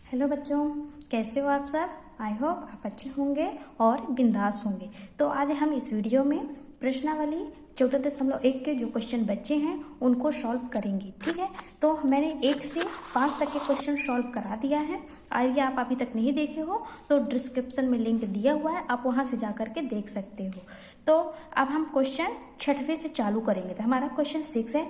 Hello बच्चों, कैसे हो आप सब। आई होप आप अच्छे होंगे और बिंदास होंगे। तो आज हम इस वीडियो में प्रश्नावली 14.1 के जो क्वेश्चन बच्चे हैं उनको सॉल्व करेंगे। ठीक है, तो मैंने 1 से 5 तक के क्वेश्चन सॉल्व करा दिया है। यदि आप अभी तक नहीं देखे हो तो डिस्क्रिप्शन में लिंक दिया हुआ है, आप वहाँ से जा करके देख सकते हो। तो अब हम क्वेश्चन 6वें से चालू करेंगे। तो हमारा क्वेश्चन 6 है।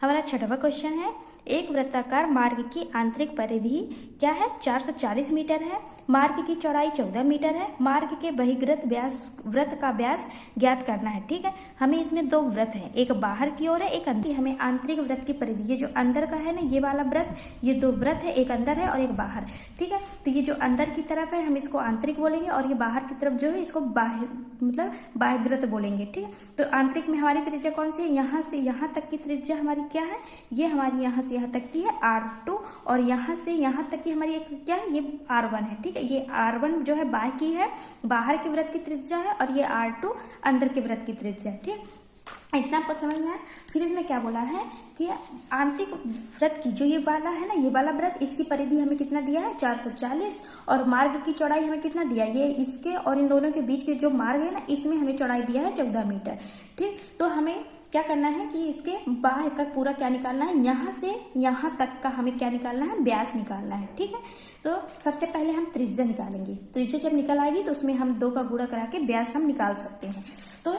हमारा 6वां क्वेश्चन है, एक वृत्ताकार मार्ग की आंतरिक परिधि क्या है? 440 मीटर है। मार्ग की चौड़ाई 14 मीटर है। मार्ग के बहिर्गत व्यास वृत्त का व्यास ज्ञात करना है। ठीक है, हमें इसमें 2 वृत्त है, एक बाहर की ओर है, एक अंदर। हमें आंतरिक वृत्त की परिधि, ये जो अंदर का है ना, ये वाला वृत्त, ये 2 वृत्त है, एक अंदर है और एक बाहर। ठीक है, तो ये जो अंदर की तरफ है हम इसको आंतरिक बोलेंगे और ये बाहर की तरफ जो है इसको बाहर मतलब बाह्यवृत्त बोलेंगे। ठीक है, तो आंतरिक में हमारी त्रिज्या कौन सी है? यहाँ से यहाँ तक की त्रिज्या हमारी क्या है? ये हमारी यहाँ से यहाँ तक की है R2, और यहाँ से यहाँ तक की हमारी एक क्या है? ये R1 है। ठीक है, ये R1 जो है बाह्य की है, बाहर के वृत्त की त्रिज्या है, और ये R2 अंदर के वृत्त की त्रिज्या है। ठीक, इतना आपको समझ में आया। फिर इसमें क्या बोला है कि आंतरिक वृत्त की जो ये वाला है ना, ये वाला वृत्त, इसकी परिधि हमें कितना दिया है? 440, और मार्ग की चौड़ाई हमें कितना दिया है? ये इसके और इन दोनों के बीच के जो मार्ग है ना, इसमें हमें चौड़ाई दिया है 14 मीटर। ठीक, तो हमें क्या करना है कि इसके बाह्य का पूरा क्या निकालना है? यहाँ से यहाँ तक का हमें क्या निकालना है? व्यास निकालना है। ठीक है, तो सबसे पहले हम त्रिज्या निकालेंगे। त्रिज्या जब निकल आएगी तो उसमें हम 2 का गुणा करा के व्यास हम निकाल सकते हैं। तो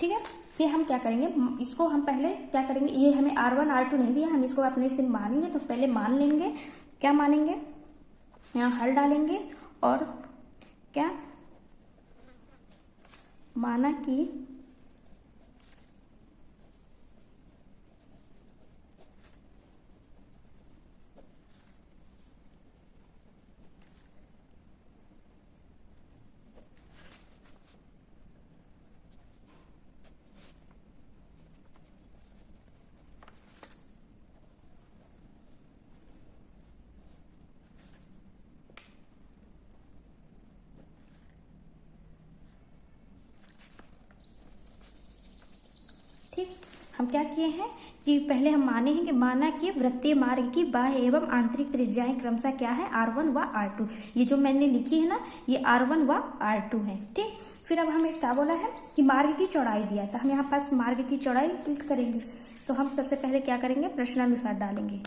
ठीक है, फिर हम क्या करेंगे, इसको हम पहले क्या करेंगे, ये हमें R1 R2 नहीं दिया, हम इसको अपने से मानेंगे। तो पहले मान लेंगे, क्या मानेंगे? यहाँ हल डालेंगे और क्या माना कि ठीक, हम क्या किए हैं कि पहले हम माने हैं कि माना कि वृत्तीय मार्ग की बाह्य एवं आंतरिक त्रिज्याएं क्रमशः क्या है? R1 व R2। ये जो मैंने लिखी है ना, ये R1 व R2 है। ठीक, फिर अब हमें क्या बोला है कि मार्ग की चौड़ाई दिया था, हम यहाँ पास मार्ग की चौड़ाई करेंगे। तो हम सबसे पहले क्या करेंगे? प्रश्नानुसार डालेंगे।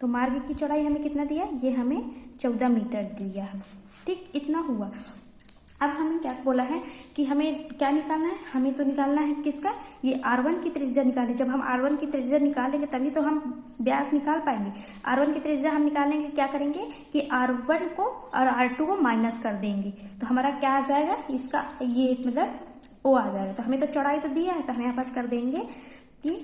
तो मार्ग की चौड़ाई हमें कितना दिया? ये हमें 14 मीटर दिया है। ठीक, इतना हुआ। अब हमें क्या बोला है कि हमें क्या निकालना है? हमें तो निकालना है किसका? ये R1 की त्रिज्या निकालें। जब हम R1 की त्रिज्या निकालेंगे तभी तो हम व्यास निकाल पाएंगे। R1 की त्रिज्या हम निकालेंगे, क्या करेंगे कि R1 को और R2 को माइनस कर देंगे। तो हमारा क्या आ जाएगा? इसका ये मतलब O आ जाएगा। तो हमें तो चौड़ाई तो दिया है, तो हम यहाँ पास कर देंगे कि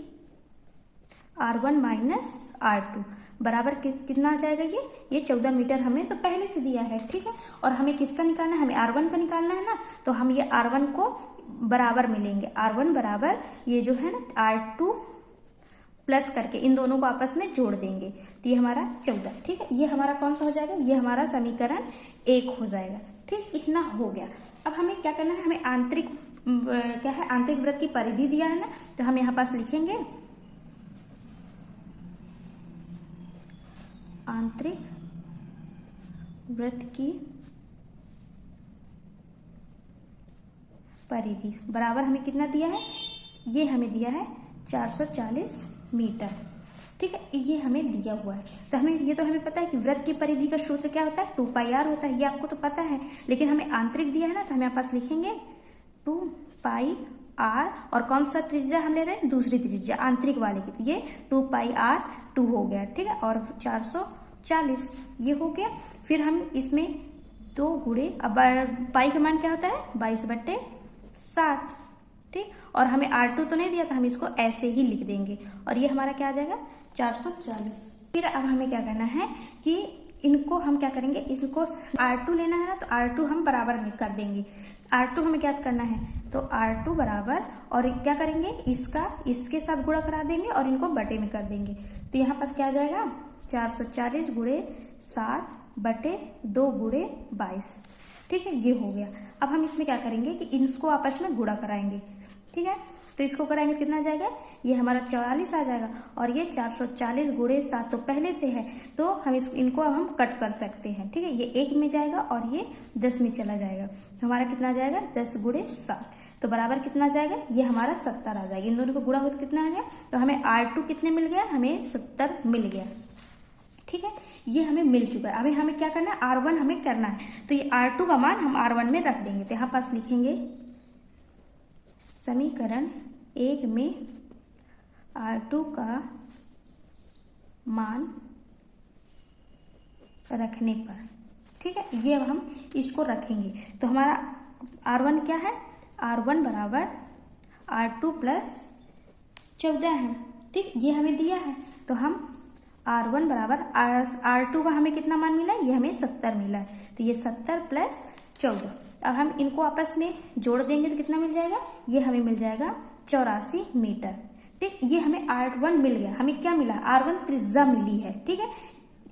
R1 माइनस R2 बराबर कितना आ जाएगा? ये 14 मीटर हमें तो पहले से दिया है। ठीक है, और हमें किसका निकालना है? हमें R1 का निकालना है ना, तो हम ये R1 को बराबर मिलेंगे। R1 बराबर ये जो है ना R2 प्लस करके इन दोनों को आपस में जोड़ देंगे, तो ये हमारा 14। ठीक है, ये हमारा कौन सा हो जाएगा? ये हमारा समीकरण 1 हो जाएगा। ठीक, इतना हो गया। अब हमें क्या करना है? हमें आंतरिक क्या है? आंतरिक वृत्त की परिधि दिया है ना, तो हम यहाँ पास लिखेंगे आंतरिक वृत्त की परिधि बराबर हमें कितना दिया है? ये हमें दिया है 440 मीटर। ठीक है, ये हमें दिया हुआ है। तो हमें ये तो हमें पता है कि वृत्त की परिधि का सूत्र क्या होता है? 2πr होता है, ये आपको तो पता है। लेकिन हमें आंतरिक दिया है ना, तो हम यहाँ पास लिखेंगे 2πr, और कौन सा त्रिज्या हम ले रहे हैं? दूसरी त्रिज्या आंतरिक वाले की, तो ये 2πr2 हो गया। ठीक है, और 440 ये हो गया। फिर हम इसमें 2 गुणे, अब पाई का मान क्या होता है? 22/7। ठीक, और हमें R2 तो नहीं दिया था, हम इसको ऐसे ही लिख देंगे, और ये हमारा क्या आ जाएगा? 440। फिर अब हमें क्या करना है कि इनको हम क्या करेंगे? इसको R2 लेना है ना, तो R2 हम बराबर में कर देंगे। R2 हमें क्या करना है? तो R2 बराबर, और क्या करेंगे? इसका इसके साथ गुणा करा देंगे और इनको बटे में कर देंगे। तो यहाँ पास क्या आ जाएगा? 440 गुणे 7 बटे 2 गुणे 22। ठीक है, ये हो गया। अब हम इसमें क्या करेंगे कि इनको आपस में गुणा कराएंगे। ठीक है, तो इसको कराएंगे तो कितना आ जाएगा, ये हमारा 44 आ जाएगा और ये 440 गुणे 7 तो पहले से है, तो हम इनको अब हम कट कर सकते हैं। ठीक है, ये 1 में जाएगा और ये 10 में चला जाएगा, हमारा कितना आ जाएगा 10 गुणे 7, तो बराबर कितना आ जाएगा, ये हमारा 70 आ जाएगा। इन दोनों को गुणा हो तो कितना आ गया, तो हमें R2 कितने मिल गया, हमें 70 मिल गया। ठीक है, ये हमें मिल चुका है। अभी हमें क्या करना है, R1 हमें करना है, तो ये R2 का मान हम R1 में रख देंगे। तो यहाँ पास लिखेंगे समीकरण 1 में R2 का मान रखने पर, ठीक है, ये अब हम इसको रखेंगे। तो हमारा R1 क्या है, R1 बराबर R2 प्लस 14 है। ठीक, ये हमें दिया है, तो हम R1 बराबर R2 का हमें कितना मान मिला है, ये हमें 70 मिला है, तो ये 70 प्लस 14। अब हम इनको आपस में जोड़ देंगे तो कितना मिल जाएगा, ये हमें मिल जाएगा 84 मीटर। ठीक, ये हमें R1 मिल गया। हमें क्या मिला, R1 त्रिज्या मिली है। ठीक है,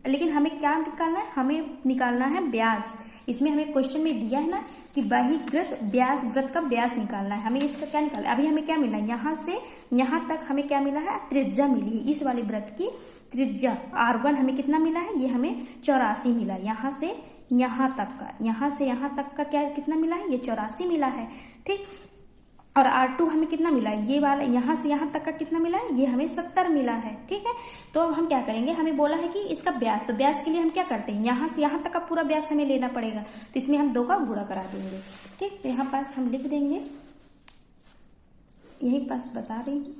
लेकिन हमें क्या निकालना है, हमें निकालना है व्यास। इसमें हमें क्वेश्चन में दिया है ना कि बहिर्गृत व्यास, वृत्त का व्यास निकालना है, हमें इसका क्या निकालना है। अभी हमें क्या मिला, यहाँ से यहाँ तक हमें क्या मिला है, त्रिज्या मिली है। इस वाले वृत्त की त्रिज्या R1 हमें कितना मिला है, ये हमें 84 मिला है। यहाँ से यहाँ तक का, यहाँ से यहाँ तक का क्या कितना मिला है, ये 84 मिला है। ठीक, और R2 हमें कितना मिला है, ये वाला यहाँ से यहाँ तक का कितना मिला है, ये हमें 70 मिला है। ठीक है, तो अब हम क्या करेंगे, हमें बोला है कि इसका व्यास, तो व्यास के लिए हम क्या करते हैं, यहाँ से यहाँ तक का पूरा व्यास हमें लेना पड़ेगा, तो इसमें हम 2 का गुणा करा देंगे। ठीक, तो यहाँ पास हम लिख देंगे, यही पास बता रही हूँ,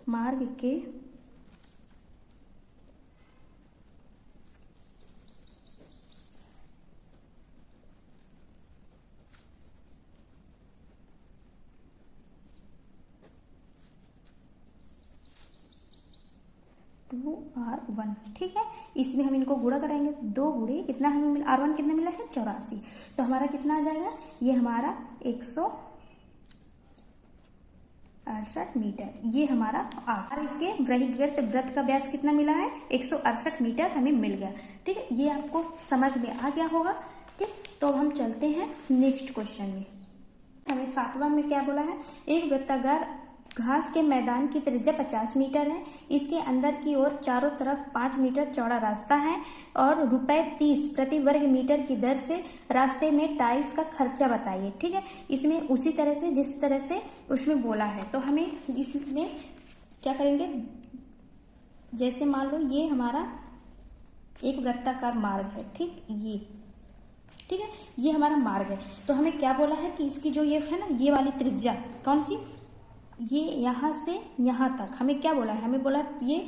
मार्ग के R1। ठीक है, इसमें हम इनको गुणा कराएंगे, 2 गुणे कितना हमें मिला, R1 कितना मिला है 84, तो हमारा कितना आ जाएगा, ये हमारा 168 मीटर, ये हमारा R के बहिर्गृत वृत्त का व्यास कितना मिला है, 168 मीटर हमें मिल गया। ठीक है, ये आपको समझ में आ गया होगा। ठीक, तो अब हम चलते हैं नेक्स्ट क्वेश्चन में। हमें 7वां में क्या बोला है, एक वृत्ताकार घास के मैदान की त्रिज्या 50 मीटर है, इसके अंदर की ओर चारों तरफ 5 मीटर चौड़ा रास्ता है और ₹30 प्रति वर्ग मीटर की दर से रास्ते में टाइल्स का खर्चा बताइए। ठीक है, इसमें उसी तरह से जिस तरह से उसमें बोला है, तो हमें इसमें क्या करेंगे, जैसे मान लो ये हमारा एक वृत्ताकार मार्ग है। ठीक, ये ठीक है, ये हमारा मार्ग है, तो हमें क्या बोला है कि इसकी जो ये है ना, ये वाली त्रिज्या कौन सी, ये यहाँ से यहाँ तक हमें क्या बोला है, हमें बोला ये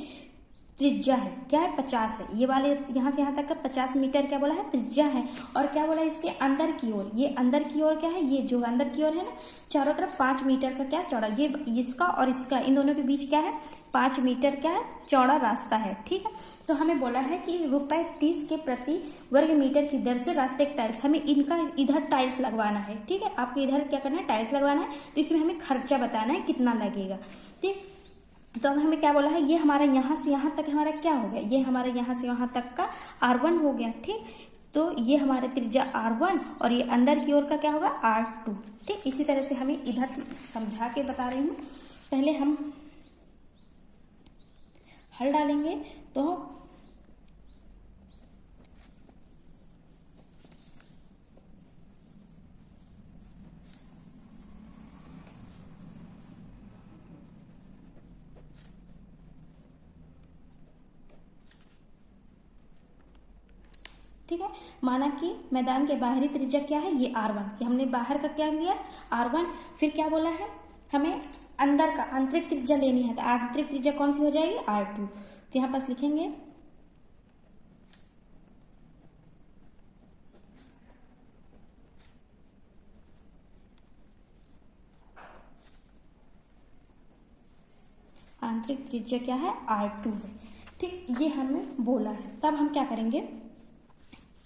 त्रिज्या है, क्या है 50 है, ये वाले यहाँ से यहाँ तक का 50 मीटर क्या बोला है, त्रिज्या है। और क्या बोला है, इसके अंदर की ओर, ये अंदर की ओर क्या है, ये जो अंदर की ओर है ना, चारों तरफ 5 मीटर का क्या चौड़ा, ये इसका और इसका, इन दोनों के बीच क्या है, 5 मीटर क्या है, चौड़ा रास्ता है। ठीक है, तो हमें बोला है कि ₹30 के प्रति वर्ग मीटर की दर से रास्ते के टाइल्स, हमें इनका इधर टाइल्स लगवाना है। ठीक है, आपको इधर क्या करना है, टाइल्स लगवाना है, तो इसमें हमें खर्चा बताना है कितना लगेगा। ठीक, तो अब हमें क्या बोला है, ये हमारा यहाँ से यहाँ तक हमारा क्या हो गया, ये हमारा यहाँ से यहाँ तक का R1 हो गया। ठीक, तो ये हमारा त्रिज्या R1 और ये अंदर की ओर का क्या होगा, R2। ठीक, इसी तरह से हमें इधर समझा के बता रही हूँ। पहले हम हल डालेंगे, तो ठीक है, माना कि मैदान के बाहरी त्रिज्या क्या है, ये R1, ये हमने बाहर का क्या लिया R1, फिर क्या बोला है, हमें अंदर का आंतरिक त्रिज्या लेनी है, तो आंतरिक त्रिज्या कौन सी हो जाएगी, R2। तो यहाँ पास लिखेंगे आंतरिक त्रिज्या क्या है, R2 है। ठीक, ये हमें बोला है। तब हम क्या करेंगे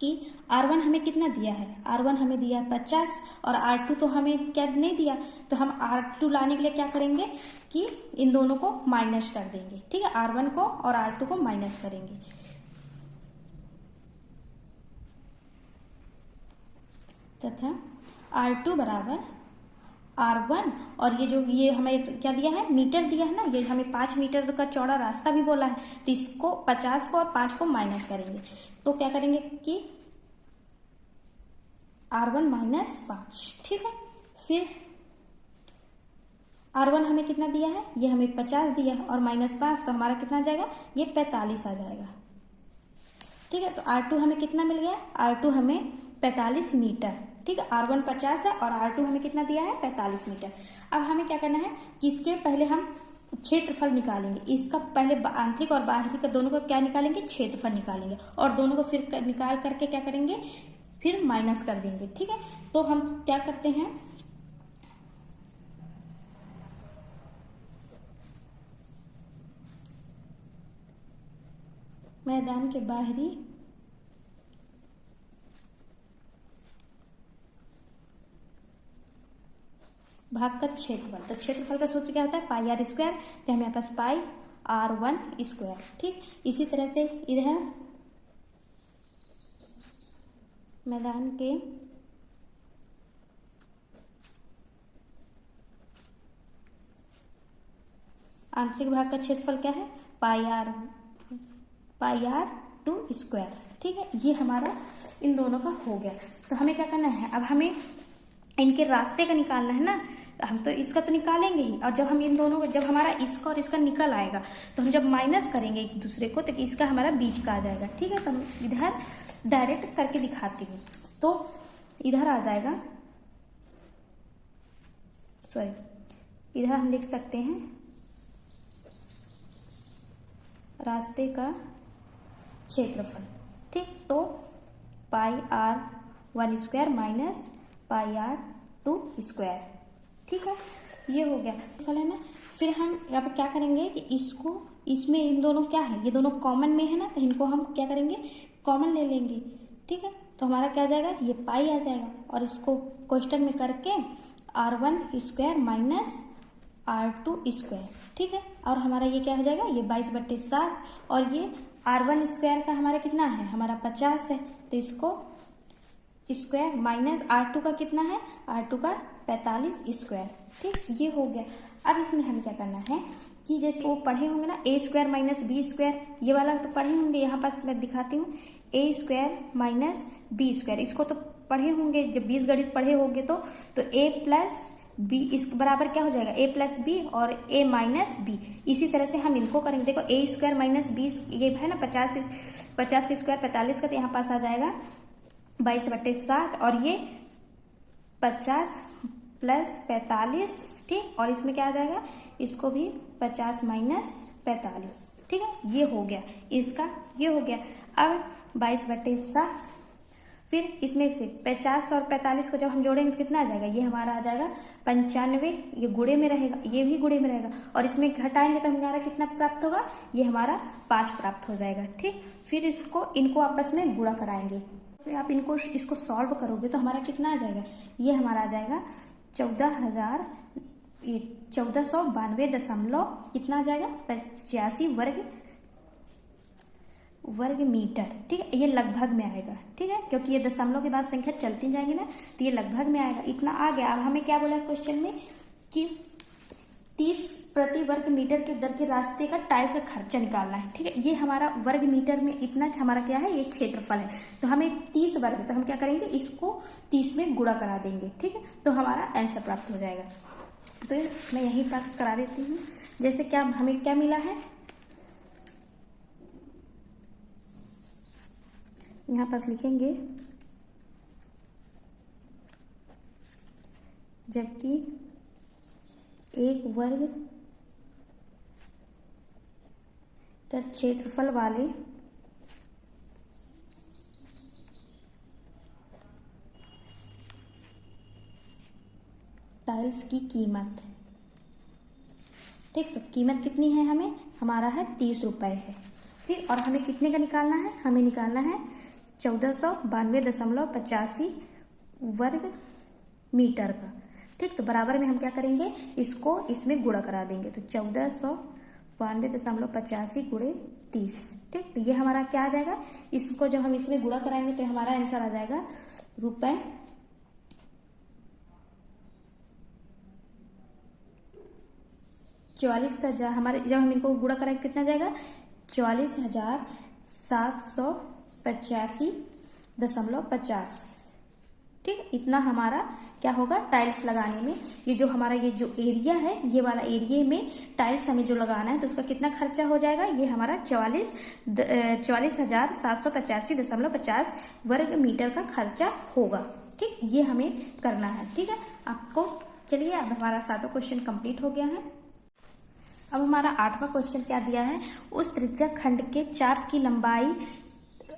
कि R1 हमें कितना दिया है, R1 हमें दिया है 50 और R2 तो हमें क्या नहीं दिया, तो हम R2 लाने के लिए क्या करेंगे कि इन दोनों को माइनस कर देंगे। ठीक है, R1 को और R2 को माइनस करेंगे। तथा R2 बराबर R1, और ये जो ये हमें क्या दिया है, मीटर दिया है ना, ये हमें 5 मीटर का चौड़ा रास्ता भी बोला है, तो इसको 50 को और 5 को माइनस करेंगे, तो क्या करेंगे कि R1 माइनस 5, ठीक है। फिर R1 हमें कितना दिया है, ये हमें 50 दिया है, और माइनस 5 तो हमारा कितना आ जाएगा, ये 45 आ जाएगा, ठीक है। तो R2 हमें कितना मिल गया, R2 हमें 45 मीटर, ठीक है। R1 50 है और R2 हमें कितना दिया है, 45 मीटर। अब हमें क्या करना है कि इसके पहले हम क्षेत्रफल निकालेंगे, इसका पहले आंतरिक और बाहरी का दोनों को क्या निकालेंगे, क्षेत्रफल निकालेंगे, और दोनों को फिर निकाल करके क्या करेंगे, फिर माइनस कर देंगे, ठीक है। तो हम क्या करते हैं, मैदान के बाहरी भाग का क्षेत्रफल, तो क्षेत्रफल का सूत्र क्या होता है, पाई आर स्क्वायर, तो हमें पास पाई R1 स्क्वायर, ठीक। इसी तरह से इधर मैदान के आंतरिक भाग का क्षेत्रफल क्या है, पाई आर 2 स्क्वायर, ठीक है। ये हमारा इन दोनों का हो गया। तो हमें क्या करना है, अब हमें इनके रास्ते का निकालना है ना, हम तो इसका तो निकालेंगे ही, और जब हम इन दोनों को, जब हमारा इसका और इसका निकल आएगा, तो हम जब माइनस करेंगे एक दूसरे को, तो इसका हमारा बीच का आ जाएगा, ठीक है। तो हम इधर डायरेक्ट करके दिखाती हूँ, तो इधर आ जाएगा, सॉरी, इधर हम लिख सकते हैं रास्ते का क्षेत्रफल, ठीक। तो पाई R1 square minus pi R2 square, ठीक है, ये हो गया, है ना। फिर हम यहाँ पर क्या करेंगे कि इसको, इसमें इन दोनों क्या है, ये दोनों कॉमन में है ना, तो इनको हम क्या करेंगे, कॉमन ले लेंगे, ठीक है। तो हमारा क्या आ जाएगा, ये पाई आ जाएगा, और इसको क्वेश्चन में करके R1 square minus R2 square, ठीक है। और हमारा ये क्या हो जाएगा, ये 22/7, और ये R1 स्क्वायर का हमारा कितना है, हमारा 50 है, तो इसको स्क्वायर माइनस R2 का कितना है, R2 का 45 स्क्वायर, ठीक, ये हो गया। अब इसमें हमें क्या करना है कि जैसे वो पढ़े होंगे ना, ए स्क्वायर माइनस बी स्क्वायर, ये वाला तो पढ़े होंगे, यहाँ पास मैं दिखाती हूँ, ए स्क्वायर माइनस बी स्क्वायर, इसको तो पढ़े होंगे, जब बीजगणित पढ़े होंगे तो ए प्लस बी इस बराबर क्या हो जाएगा, ए प्लस बी और ए माइनस बी। इसी तरह से हम इनको करेंगे, देखो ए स्क्वायर माइनस बी, ये है ना 50 का स्क्वायर 45 का, तो यहाँ पास आ जाएगा 22/7, और ये 50 प्लस 45, ठीक, और इसमें क्या आ जाएगा, इसको भी 50 माइनस 45, ठीक है, ये हो गया इसका, ये हो गया। अब 22/7, फिर इसमें से 50 और 45 को जब हम जोड़ेंगे तो कितना आ जाएगा, ये हमारा आ जाएगा 95, ये गुणे में रहेगा, ये भी गुणे में रहेगा, और इसमें घटाएंगे तो हमारा कितना प्राप्त होगा, ये हमारा 5 प्राप्त हो जाएगा, ठीक। फिर इनको आपस में गुणा कराएंगे, फिर आप इसको सॉल्व करोगे तो हमारा कितना आ जाएगा, ये हमारा आ जाएगा 1492 कितना आ जाएगा, 85 वर्ग मीटर, ठीक है। ये लगभग में आएगा, ठीक है, क्योंकि ये दशमलव के बाद संख्या चलती जाएंगी ना, तो ये लगभग में आएगा, इतना आ गया। अब हमें क्या बोला है क्वेश्चन में कि 30 प्रति वर्ग मीटर के दर के रास्ते का टाइल्स का खर्चा निकालना है, ठीक है। ये हमारा वर्ग मीटर में इतना हमारा क्या है, ये क्षेत्रफल है, तो हमें 30 वर्ग, तो हम क्या करेंगे, इसको 30 में गुणा करा देंगे, ठीक है, तो हमारा आंसर प्राप्त हो जाएगा। तो मैं यहीं पास करा देती हूँ, जैसे क्या हमें क्या मिला है, यहाँ पास लिखेंगे, जबकि एक वर्ग क्षेत्रफल वाले टाइल्स की कीमत, ठीक, तो कीमत कितनी है, हमारा है 30 रुपये है, ठीक। और हमें कितने का निकालना है, हमें निकालना है 1492.85 वर्ग मीटर का, ठीक। तो बराबर में हम क्या करेंगे, इसको इसमें गुणा करा देंगे, तो 1492.85 गुणे 30, ठीक। तो ये हमारा क्या आ जाएगा, इसको जब हम इसमें गुणा कराएंगे तो हमारा आंसर आ जाएगा 44,000 हमारे, जब हम इनको गुणा करेंगे कितना जाएगा, 44,785.50। ठीक, इतना हमारा क्या होगा टाइल्स लगाने में। ये जो हमारा ये जो एरिया है, ये वाला एरिया में टाइल्स हमें जो लगाना है तो उसका कितना खर्चा हो जाएगा, ये हमारा 44,785.50 वर्ग मीटर का खर्चा होगा। ठीक, ये हमें करना है। ठीक है आपको। चलिए अब हमारा 7वां क्वेश्चन कंप्लीट हो गया है। अब हमारा 8वां क्वेश्चन क्या दिया है, उस त्रिज्या खंड के चाप की लंबाई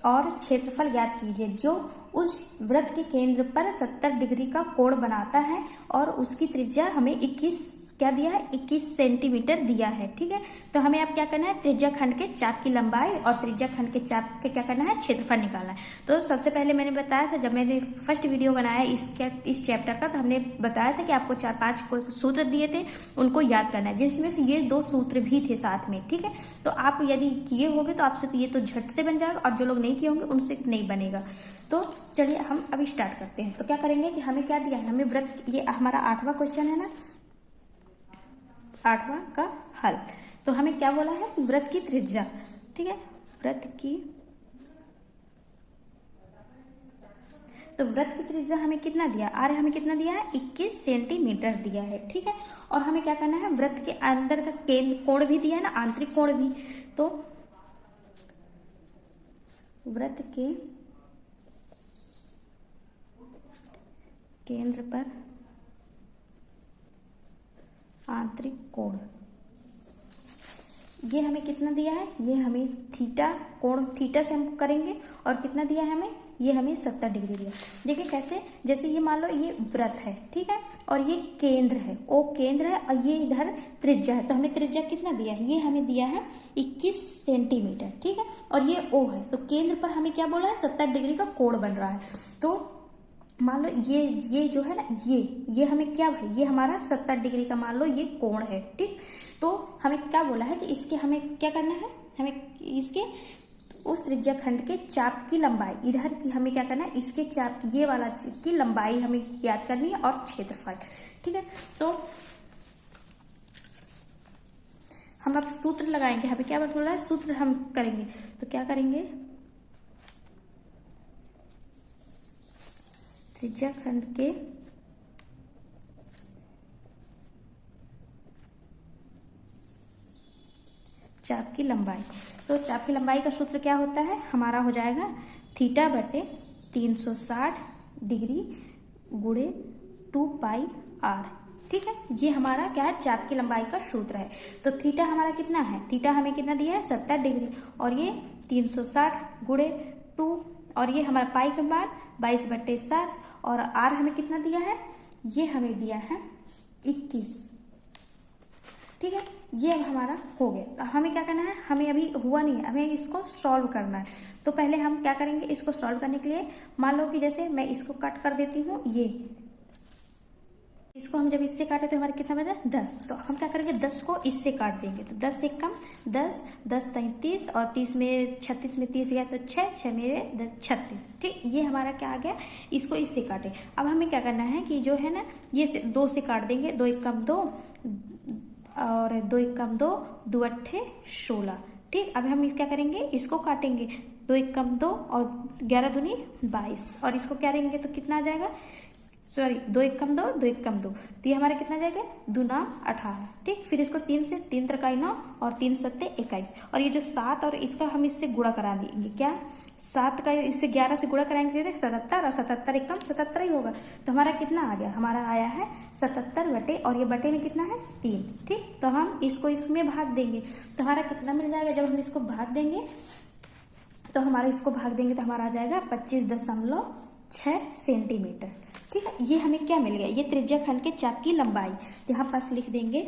और क्षेत्रफल ज्ञात कीजिए जो उस वृत्त के केंद्र पर 70 डिग्री का कोण बनाता है और उसकी त्रिज्या हमें 21 क्या दिया है, 21 सेंटीमीटर दिया है। ठीक है, तो हमें अब क्या करना है, त्रिज्या खंड के चाप की लंबाई और त्रिज्या खंड के चाप के क्या करना है, क्षेत्रफल निकालना है। तो सबसे पहले मैंने बताया था, जब मैंने फर्स्ट वीडियो बनाया इस चैप्टर का, तो हमने बताया था कि आपको 4-5 सूत्र दिए थे, उनको याद करना है, जिसमें से ये 2 सूत्र भी थे साथ में। ठीक है, तो आप यदि किए होंगे तो आपसे तो ये तो झट से बन जाएगा, और जो लोग नहीं किए होंगे उनसे नहीं बनेगा। तो चलिए हम अभी स्टार्ट करते हैं। तो क्या करेंगे कि हमें क्या दिया है, हमें वृत्त, ये हमारा 8वां क्वेश्चन है ना, 8वां का हल। तो हमें क्या बोला है, वृत्त की त्रिज्या। ठीक है, वृत्त की, तो वृत्त की त्रिज्या हमें कितना दिया, आर हमें कितना दिया है, 21 सेंटीमीटर दिया है। ठीक है, और हमें क्या करना है, वृत्त के अंदर का केंद्र कोण भी दिया है ना, आंतरिक कोण भी। तो वृत्त के केंद्र पर आंतरिक कोण, ये हमें कितना दिया है, ये हमें थीटा, कोण थीटा से हम करेंगे, और कितना दिया है हमें, ये हमें 70 डिग्री दिया। देखिए कैसे, जैसे ये मान लो ये वृत्त है, ठीक है, और ये केंद्र है, ओ केंद्र है, और ये इधर त्रिज्या है। तो हमें त्रिज्या कितना दिया है, ये हमें दिया है 21 सेंटीमीटर। ठीक है, और ये ओ है, तो केंद्र पर हमें क्या बोला है, 70 डिग्री का कोण बन रहा है। तो मान लो ये जो है ना, ये हमें क्या है, ये हमारा 70 डिग्री का मान लो ये कोण है। ठीक, तो हमें क्या बोला है कि इसके हमें क्या करना है, हमें इसके उस त्रिज्या खंड के चाप की लंबाई, इधर की हमें क्या करना है, इसके चाप की, ये वाला की लंबाई हमें ज्ञात करनी है, और क्षेत्रफल। ठीक है, तो हम अब सूत्र लगाएंगे। हमें क्या बोल रहा है, सूत्र हम करेंगे। तो क्या करेंगे, त्रिज्या खंड के चाप की लंबाई, तो चाप की लंबाई का सूत्र क्या होता है, हमारा हो जाएगा थीटा बटे 360 डिग्री गुणे 2 पाई आर। ठीक है, ये हमारा क्या है, चाप की लंबाई का सूत्र है। तो थीटा हमारा कितना है, थीटा हमें कितना दिया है, 70 डिग्री, और ये 360 गुणे 2, और ये हमारा पाई का मान 22/7, और आर हमें कितना दिया है, ये हमें दिया है 21। ठीक है, ये अब हमारा हो गया। तो हमें क्या करना है, हमें अभी हुआ नहीं है, हमें इसको सॉल्व करना है। तो पहले हम क्या करेंगे, इसको सॉल्व करने के लिए मान लो कि जैसे मैं इसको कट कर देती हूँ, ये इसको हम जब इससे काटे तो हमारे कितना बचा, 10। तो हम क्या करेंगे, 10 को इससे काट देंगे, तो 10 से कम 10, 10 30, और 30 में 36 में 30 गया तो 6 मेरे 36। ठीक, ये हमारा क्या आ गया, इसको इससे काटे। अब हमें क्या करना है कि जो है ना, ये 2 से काट देंगे, 2 1 कम 2, और 2 1 कम 2, 2 8 16। ठीक, अब हम क्या करेंगे, इसको काटेंगे, 2 1 कम 2, और 11 दूनी 22, और इसको क्या करेंगे तो कितना आ जाएगा, सॉरी 2 1 कम 2, 2 1 कम 2, तो ये हमारा कितना जाएगा, 2 9 18। ठीक, फिर इसको 3 से 3 3 9, और 3 7 21, और ये जो 7 और इसका हम इससे गुणा करा देंगे, क्या 7 का इससे 11 से गुणा कराएंगे, देख 77, और 77 1 कम 77 ही होगा। तो हमारा कितना आ गया, हमारा आया है 77 बटे, और ये बटे में कितना है 3। ठीक, तो हम इसको इसमें भाग देंगे, तो हमारा कितना मिल जाएगा, जब हम इसको भाग देंगे तो हमारा इसको भाग देंगे तो हमारा आ जाएगा 25.6 सेंटीमीटर। ठीक है, ये हमें क्या मिल गया, ये त्रिज्या खंड के चाप की लंबाई, यहाँ पास लिख देंगे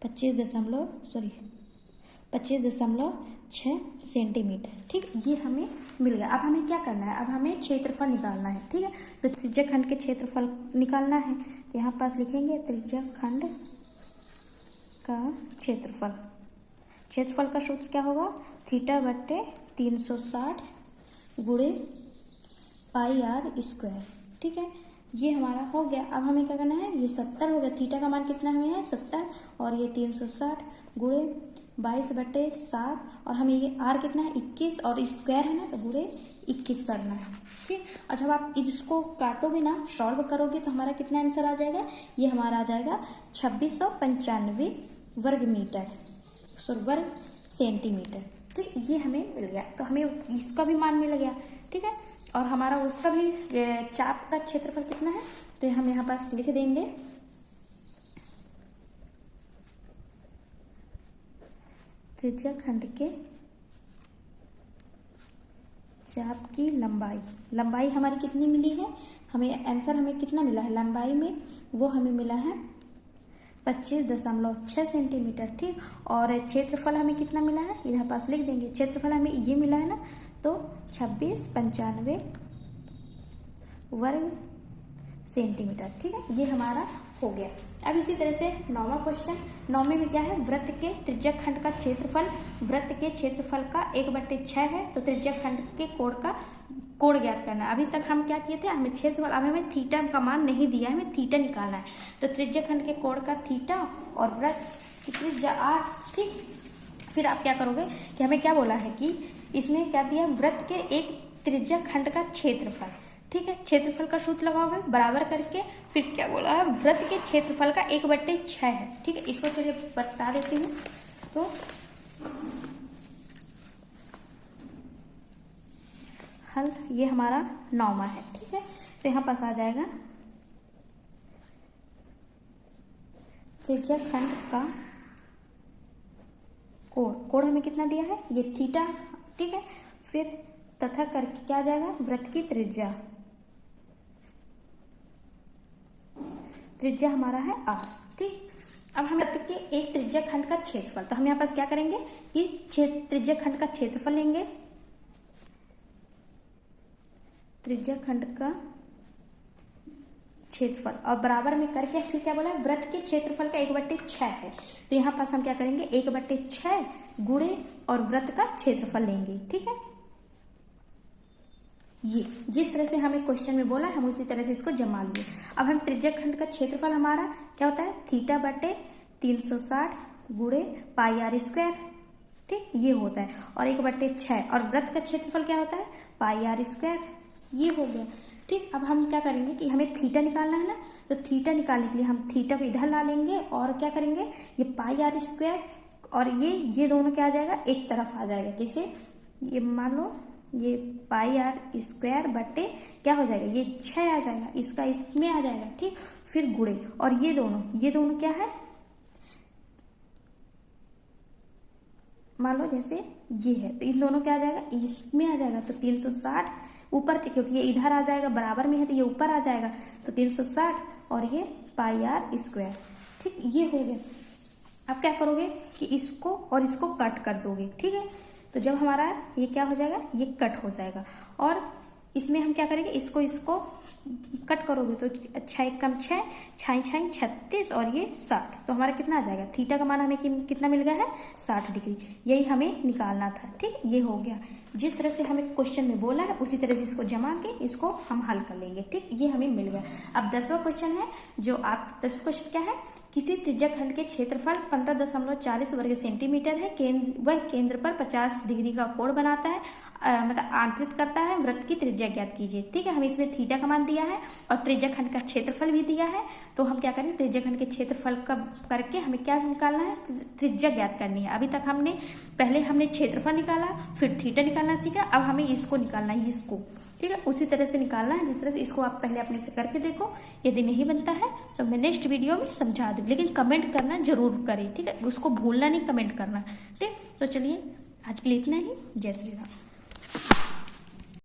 25.6 सेंटीमीटर। ठीक, ये हमें मिल गया। अब हमें क्या करना है, अब हमें क्षेत्रफल निकालना है। ठीक है, तो त्रिज्या खंड के क्षेत्रफल निकालना है, तो यहाँ पास लिखेंगे त्रिज्या खंड का क्षेत्रफल, क्षेत्रफल का सूत्र क्या होगा, थीटा बट्टे 360 गुणे पाई आर स्क्वायर। ठीक है, ये हमारा हो गया। अब हमें क्या करना है, ये 70 हो गया, थीटा का मान कितना हमें है 70, और ये 360 गुणे 22/7, और हमें ये आर कितना है 21, और स्क्वायर है ना तो गुणे 21 करना है। ठीक, और जब आप इसको काटोगे ना, सॉल्व करोगे तो हमारा कितना आंसर आ जाएगा, ये हमारा आ जाएगा 2695 वर्ग मीटर, वर्ग सेंटीमीटर। ठीक, ये हमें मिल गया, तो हमें इसका भी मान मिल गया। ठीक है, और हमारा उसका भी चाप का क्षेत्रफल कितना है, तो हम यहाँ पास लिख देंगे त्रिज्या खंड के चाप की लंबाई हमारी कितनी मिली है, हमें आंसर हमें कितना मिला है लंबाई में, वो हमें मिला है 25.6 सेंटीमीटर। ठीक, और क्षेत्रफल हमें कितना मिला है, इधर पास लिख देंगे, क्षेत्रफल हमें ये मिला है ना, तो 2695 वर्ग सेंटीमीटर। ठीक है, ये हमारा हो गया। अब इसी तरह से 9वां क्वेश्चन, 9वें में क्या है, वृत्त के त्रिज्यक खंड का क्षेत्रफल, वृत्त के क्षेत्रफल का 1/6 है, तो त्रिज्यक खंड के कोण ज्ञात करना है। अभी तक हम क्या किए थे, हमें क्षेत्रफल, अब हमें थीटा का मान नहीं दिया है, हमें थीटा निकालना है, तो त्रिज्यक खंड के कोण का थीटा और वृत्त की त्रिज्या आर। ठीक, फिर आप क्या करोगे कि हमें क्या बोला है कि इसमें क्या दिया, वृत्त के एक त्रिज्यक खंड का क्षेत्रफल। ठीक है, क्षेत्रफल का सूत्र लगाओगे बराबर करके, फिर क्या बोला है, वृत्त के क्षेत्रफल का 1/6 है। ठीक है, इसको चलिए बता देती हूँ। तो हल ये हमारा 9वां है। ठीक है, तो यहाँ पास आ जाएगा त्रिज्यक खंड का कोण हमें कितना दिया है, ये थीटा। ठीक है, फिर तथा करके क्या आ जाएगा, वृत्त की त्रिज्या हमारा है आर। ठीक, अब हम वृत्त के एक त्रिज्यक खंड का क्षेत्रफल, तो हम यहाँ पास क्या करेंगे कि त्रिज्यक खंड का क्षेत्रफल लेंगे, त्रिज्यक खंड का क्षेत्रफल, और बराबर में करके फिर क्या बोला, वृत्त के क्षेत्रफल का 1/6 है, तो यहाँ पास हम क्या करेंगे 1/6 गुणे और वृत्त का क्षेत्रफल लेंगे। ठीक है, ये जिस तरह से हमें क्वेश्चन में बोला हम उसी तरह से इसको जमा लिए। अब हम त्रिज्यक खंड का क्षेत्रफल हमारा क्या होता है, थीटा बटे 360 गुणे पाई आर स्क्वायर। ठीक, ये होता है, और 1/6, और वृत्त का क्षेत्रफल क्या होता है, पाई आर स्क्वायर। ये हो गया। ठीक, अब हम क्या करेंगे कि हमें थीटा निकालना है ना, तो थीटा निकालने के लिए हम थीटा को इधर ला लेंगे, और क्या करेंगे, ये पाई आर स्क्वायर और ये दोनों क्या आ जाएगा, एक तरफ आ जाएगा। जैसे ये मान लो ये पाई आर स्क्वायर बटे क्या हो जाएगा, ये 6 आ जाएगा, इसका इसमें आ जाएगा। ठीक, फिर गुणे, और ये दोनों क्या है, मान लो जैसे ये है, तो इन दोनों क्या आ जाएगा, इसमें आ जाएगा, तो 360 ऊपर, क्योंकि ये इधर आ जाएगा बराबर में है तो ये ऊपर आ जाएगा, तो 360 और ये पाई आर स्क्वायर। ठीक, ये हो गया। अब क्या करोगे कि इसको और इसको कट कर दोगे। ठीक है, तो जब हमारा ये क्या हो जाएगा, ये कट हो जाएगा, और इसमें हम क्या करेंगे, इसको कट करोगे तो 6 कम 6, 6 36, और ये 60, तो हमारा कितना आ जाएगा, थीटा का मान हमें कितना मिल गया है 60 डिग्री। यही हमें निकालना था। ठीक, ये हो गया। जिस तरह से हमें क्वेश्चन में बोला है उसी तरह से इसको जमा के इसको हम हल कर लेंगे। ठीक, ये हमें मिल गया। अब 10वां क्वेश्चन है, जो आप 10वां क्वेश्चन क्या है, किसी त्रिज्यक खंड के क्षेत्रफल 15.40 वर्ग सेंटीमीटर है, वह केंद्र पर 50 डिग्री का कोण बनाता है, मतलब आंतरित करता है, वृत्त की त्रिज्या ज्ञात कीजिए। ठीक है, हमें इसमें थीटा का मान दिया है और त्रिज्यक खंड का क्षेत्रफल भी दिया है, तो हम क्या करेंगे, त्रिज्यक खंड के क्षेत्रफल का करके हमें क्या निकालना है, त्रिज्या ज्ञात करनी है। अभी तक पहले हमने क्षेत्रफल निकाला, फिर थीटा निकालना सीखा, अब हमें इसको निकालना है, इसको। ठीक है, उसी तरह से निकालना है जिस तरह से इसको आप पहले अपने से करके देखो। यदि नहीं बनता है तो मैं नेक्स्ट वीडियो में समझा दूँ, लेकिन कमेंट करना जरूर करें। ठीक है, उसको भूलना नहीं, कमेंट करना। ठीक, तो चलिए आज के लिए इतना ही। जय श्री राम।